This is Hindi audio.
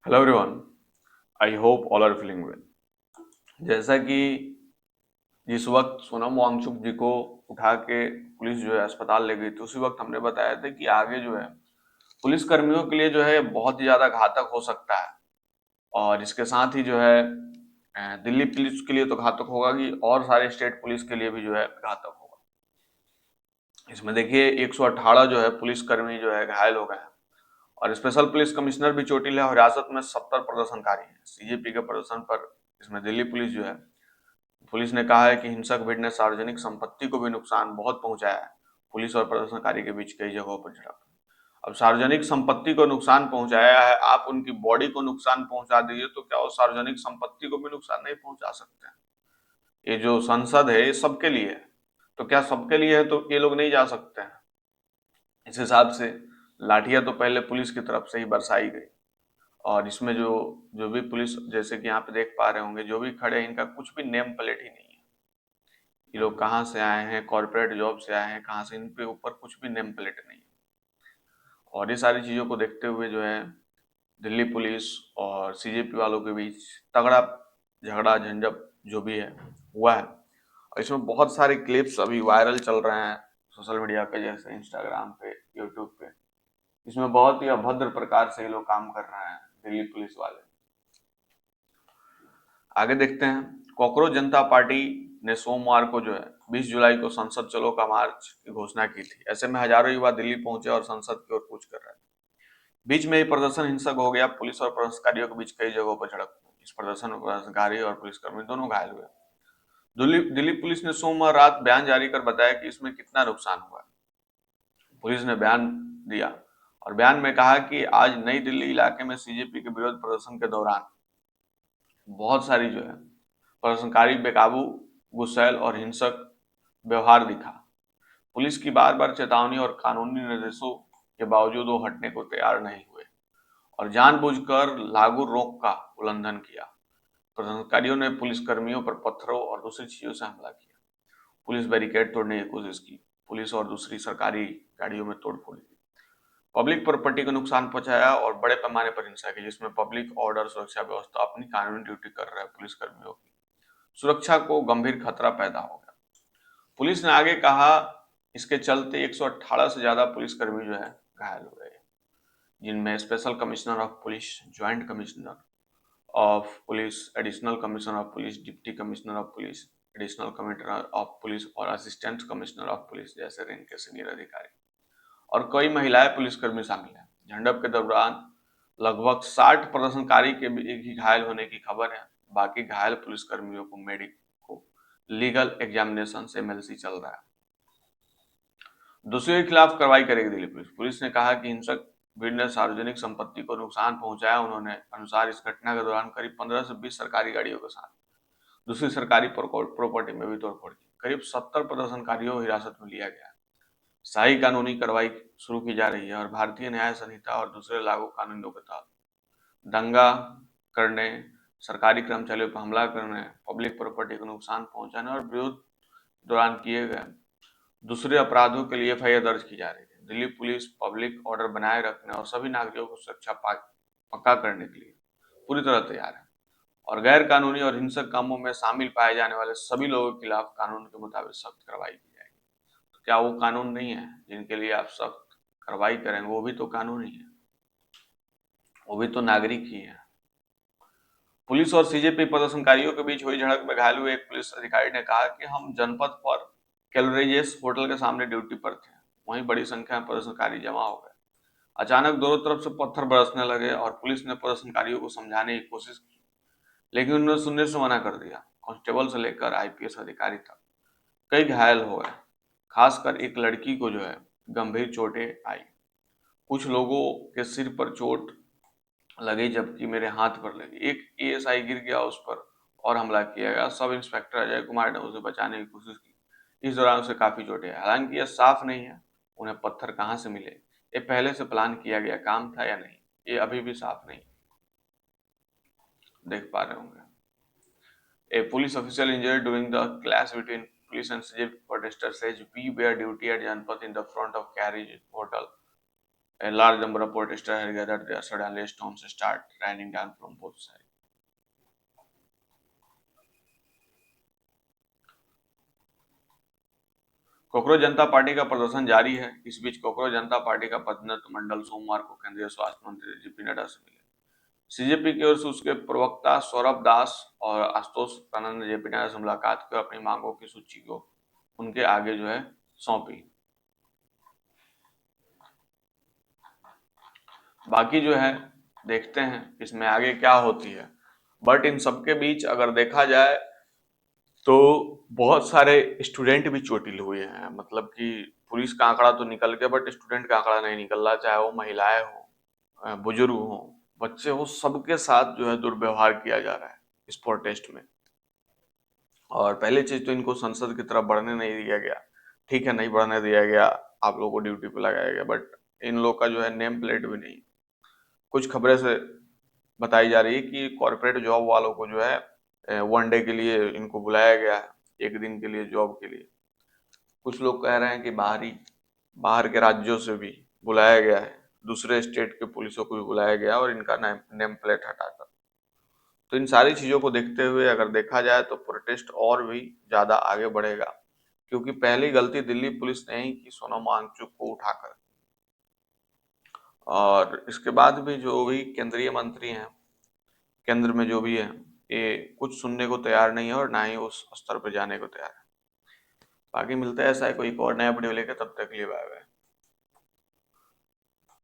Hello everyone, I hope all are feeling well. जैसा कि जिस वक्त सोनम वांगचुक जी को उठा के पुलिस जो है अस्पताल ले गई थी, उसी वक्त हमने बताया था कि आगे जो है पुलिस कर्मियों के लिए जो है बहुत ही ज्यादा घातक हो सकता है। और इसके साथ ही जो है दिल्ली पुलिस के लिए तो घातक होगा ही, और सारे स्टेट पुलिस के लिए भी जो है घातक होगा। इसमें देखिए 118 जो है पुलिस कर्मी जो है घायल हो गए हैं, और स्पेशल पुलिस कमिश्नर भी चोटिल है। और हिरासत में 70 प्रदर्शनकारी हैं सीजेपी के प्रदर्शन पर। इसमें दिल्ली पुलिस जो है, पुलिस ने कहा है कि हिंसक भीड़ ने सार्वजनिक संपत्ति को भी नुकसान बहुत पहुंचाया है। पुलिस और प्रदर्शनकारी के बीच कई जगहों पर झड़प। अब सार्वजनिक संपत्ति को नुकसान पहुंचाया है, आप उनकी बॉडी को नुकसान पहुंचा दीजिए तो क्या वो सार्वजनिक संपत्ति को भी नुकसान नहीं पहुंचा सकते हैं? ये जो संसद है ये सबके लिए है, तो क्या सबके लिए है तो ये लोग नहीं जा सकते हैं? इस हिसाब से लाठियां तो पहले पुलिस की तरफ से ही बरसाई गई। और इसमें जो जो भी पुलिस, जैसे कि यहाँ पे देख पा रहे होंगे, जो भी खड़े हैं इनका कुछ भी नेम प्लेट ही नहीं है। ये लोग कहाँ से आए हैं, कॉर्पोरेट जॉब से आए हैं, कहाँ से, इन पे ऊपर कुछ भी नेम प्लेट नहीं है। और ये सारी चीजों को देखते हुए जो है दिल्ली पुलिस और सीजेपी वालों के बीच तगड़ा झगड़ा झंझट जो भी है हुआ है। और इसमें बहुत सारे क्लिप्स अभी वायरल चल रहे हैं सोशल मीडिया पे, जैसे इंस्टाग्राम पे, यूट्यूब पे। इसमें बहुत ही अभद्र प्रकार से ये लोग काम कर रहे हैं दिल्ली पुलिस वाले। आगे देखते हैं। कॉकरोच जनता पार्टी ने सोमवार को जो है 20 जुलाई को संसद चलो का मार्च की घोषणा की थी। ऐसे में हजारों युवा दिल्ली पहुंचे और संसद की ओर कूच कर रहे थे। बीच में ही प्रदर्शन हिंसक हो गया। पुलिस और प्रदर्शनकारियों के बीच कई जगहों पर झड़प हुई। इस प्रदर्शन में प्रदर्शनकारी और पुलिसकर्मी दोनों घायल हुए। दिल्ली दिल्ली पुलिस ने सोमवार रात बयान जारी कर बताया कि इसमें कितना नुकसान हुआ। पुलिस ने बयान दिया और बयान में कहा कि आज नई दिल्ली इलाके में सीजेपी के विरोध प्रदर्शन के दौरान बहुत सारी जो है प्रदर्शनकारी बेकाबू, गुस्सैल और हिंसक व्यवहार दिखा। पुलिस की बार बार चेतावनी और कानूनी निर्देशों के बावजूद वो हटने को तैयार नहीं हुए और जानबूझकर लागू रोक का उल्लंघन किया। प्रदर्शनकारियों ने पुलिस कर्मियों पर पत्थरों और दूसरी चीजों से हमला किया। पुलिस बैरिकेड तोड़ने की कोशिश की। पुलिस और दूसरी सरकारी गाड़ियों में तोड़फोड़ की। पब्लिक प्रॉपर्टी को नुकसान पहुंचाया और बड़े पैमाने पर हिंसा की, जिसमें पब्लिक ऑर्डर सुरक्षा व्यवस्था अपनी कानूनी ड्यूटी कर रहे पुलिस कर्मियों की सुरक्षा को गंभीर खतरा पैदा हो गया। पुलिस ने आगे कहा, इसके चलते 118 से ज्यादा पुलिसकर्मी जो है घायल हो गए, जिनमें special commissioner of police, joint commissioner of police, additional commissioner of police, deputy commissioner of police, additional commissioner of police और असिस्टेंट कमिश्नर ऑफ पुलिस जैसे रैंक के सीनियर अधिकारी और कई महिलाएं पुलिसकर्मी शामिल हैं। झंडप के दौरान लगभग 60 प्रदर्शनकारी के भी घायल होने की खबर है। बाकी घायल पुलिसकर्मियों को लीगल एग्जामिनेशन से एमएलसी चल रहा है। दोषियों के खिलाफ कार्रवाई करेगी दिल्ली पुलिस। पुलिस ने कहा कि हिंसक भीड़ ने सार्वजनिक संपत्ति को नुकसान पहुंचाया। उन्होंने अनुसार इस घटना के दौरान करीब 15 से 20 सरकारी गाड़ियों के साथ दूसरी सरकारी प्रॉपर्टी में भी तोड़फोड़ की। करीब 70 प्रदर्शनकारियों को हिरासत में लिया गया। शाही कानूनी कार्रवाई शुरू की जा रही है और भारतीय न्याय संहिता और दूसरे लागू कानूनों के तहत दंगा करने, सरकारी कर्मचारियों पर हमला करने, पब्लिक प्रॉपर्टी को नुकसान पहुंचाने और विरोध दौरान किए गए दूसरे अपराधों के लिए एफआईआर दर्ज की जा रही है। दिल्ली पुलिस पब्लिक ऑर्डर बनाए रखने और सभी नागरिकों को सुरक्षा पक्का करने के लिए पूरी तरह तैयार है और गैर कानूनी और हिंसक कामों में शामिल पाए जाने वाले सभी लोगों के खिलाफ कानून के मुताबिक सख्त कार्रवाई की जाएगी। तो क्या वो कानून नहीं है जिनके लिए आप सख्त कार्रवाई करेंगे? वो भी तो कानून ही है, वो भी तो नागरिक ही है। पुलिस और सीजेपी प्रदर्शनकारियों के बीच हुई झड़प में घायल हुए एक पुलिस अधिकारी ने कहा कि हम जनपद पर कैलोरीजेस होटल के सामने ड्यूटी पर थे। वहीं बड़ी संख्या में प्रदर्शनकारी जमा हो गए। अचानक दोनों तरफ से पत्थर बरसने लगे और पुलिस ने प्रदर्शनकारियों को समझाने की कोशिश की, लेकिन उन्होंने सुनने से मना कर दिया। कांस्टेबल से लेकर आईपीएस अधिकारी तक कई घायल हो गए। खासकर एक लड़की को जो है गंभीर चोटें आई। कुछ लोगों के सिर पर चोट लगी जबकि मेरे हाथ पर लगी। एक एएसआई गिर गया, उस पर और हमला किया गया। सब इंस्पेक्टर अजय कुमार ने उसे बचाने की कोशिश की। इस दौरान उसे काफी चोटें आई। हालांकि यह साफ नहीं है उन्हें पत्थर कहाँ से मिले, ये पहले से प्लान किया गया काम था या नहीं, ये अभी भी साफ नहीं। देख पा रहे होंगे। A police official injured during the clash between police and CJP protesters says we were duty at Janpath in the front of carriage hotel A large number of protesters had gathered there. Suddenly, stones start raining down from both sides. Cockroach Janata party का प्रदर्शन जारी है। इस बीच कोकरोच जनता पार्टी का प्रतिनिधिमंडल सोमवार को केंद्रीय स्वास्थ्य मंत्री जेपी नड्डा से मिले। सीजेपी की ओर से उसके प्रवक्ता सौरभ दास और आशुतोष टंडन ने जेपी नड्डा से मुलाकात की और अपनी मांगों की सूची को उनके आगे जो है सौंपी। बाकी जो है देखते हैं इसमें आगे क्या होती है। बट इन सबके बीच अगर देखा जाए तो बहुत सारे स्टूडेंट भी चोटिल हुए हैं। मतलब कि पुलिस का आंकड़ा तो निकल गया बट स्टूडेंट का आंकड़ा नहीं निकल रहा, चाहे वो महिलाएं हो, बुजुर्ग हो, बच्चे हो, सबके साथ जो है दुर्व्यवहार किया जा रहा है इस प्रोटेस्ट में। और पहली चीज तो इनको संसद की तरफ बढ़ने नहीं दिया गया। ठीक है, नहीं बढ़ने दिया गया, आप लोगों को ड्यूटी पे लगाया गया, बट इन लोग का जो है नेम प्लेट भी नहीं। कुछ खबरें से बताई जा रही है कि कॉर्पोरेट जॉब वालों को जो है वन डे के लिए इनको बुलाया गया है, एक दिन के लिए जॉब के लिए। कुछ लोग कह रहे हैं कि बाहर के राज्यों से भी बुलाया गया है, दूसरे स्टेट के पुलिसों को भी बुलाया गया और इनका नेम प्लेट हटाकर। तो इन सारी चीजों को देखते हुए अगर देखा जाए तो प्रोटेस्ट और भी ज्यादा आगे बढ़ेगा, क्योंकि पहली गलती दिल्ली पुलिस ने ही की सोनम वांगचुक को उठाकर। और इसके बाद भी जो भी केंद्रीय मंत्री हैं, केंद्र में जो भी है, ये कुछ सुनने को तैयार नहीं है और ना ही उस स्तर पर जाने को तैयार है। बाकी मिलता है ऐसा है कोई और नया वीडियो लेकर, तब तक के लिए बाय बाय।